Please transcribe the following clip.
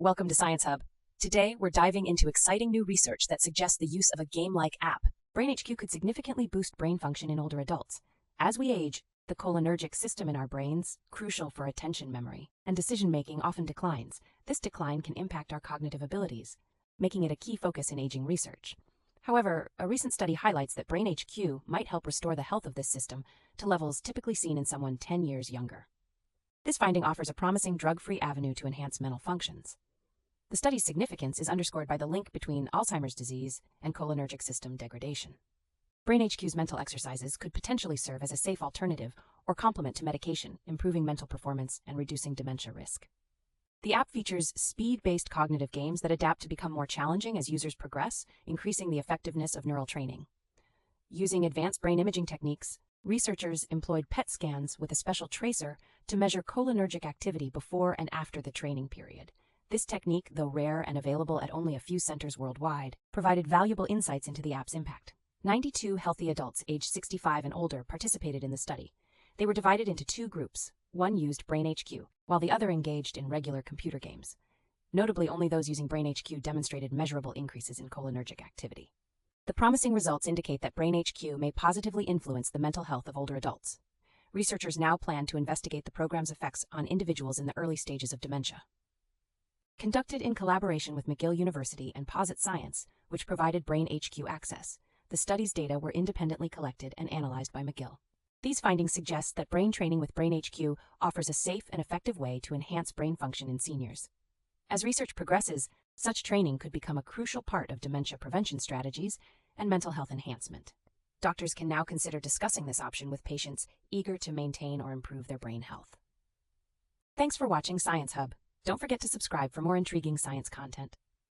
Welcome to Science Hub. Today, we're diving into exciting new research that suggests the use of a game-like app. BrainHQ could significantly boost brain function in older adults. As we age, the cholinergic system in our brains, crucial for attention memory and decision-making, often declines. This decline can impact our cognitive abilities, making it a key focus in aging research. However, a recent study highlights that BrainHQ might help restore the health of this system to levels typically seen in someone 10 years younger. This finding offers a promising drug-free avenue to enhance mental functions. The study's significance is underscored by the link between Alzheimer's disease and cholinergic system degradation. BrainHQ's mental exercises could potentially serve as a safe alternative or complement to medication, improving mental performance and reducing dementia risk. The app features speed-based cognitive games that adapt to become more challenging as users progress, increasing the effectiveness of neural training. Using advanced brain imaging techniques, researchers employed PET scans with a special tracer to measure cholinergic activity before and after the training period. This technique, though rare and available at only a few centers worldwide, provided valuable insights into the app's impact. 92 healthy adults aged 65 and older participated in the study. They were divided into two groups. One used BrainHQ, while the other engaged in regular computer games. Notably, only those using BrainHQ demonstrated measurable increases in cholinergic activity. The promising results indicate that BrainHQ may positively influence the mental health of older adults. Researchers now plan to investigate the program's effects on individuals in the early stages of dementia. Conducted in collaboration with McGill University and Posit Science, which provided BrainHQ access, the study's data were independently collected and analyzed by McGill. These findings suggest that brain training with BrainHQ offers a safe and effective way to enhance brain function in seniors. As research progresses, such training could become a crucial part of dementia prevention strategies and mental health enhancement. Doctors can now consider discussing this option with patients eager to maintain or improve their brain health. Thanks for watching Science Hub. Don't forget to subscribe for more intriguing science content.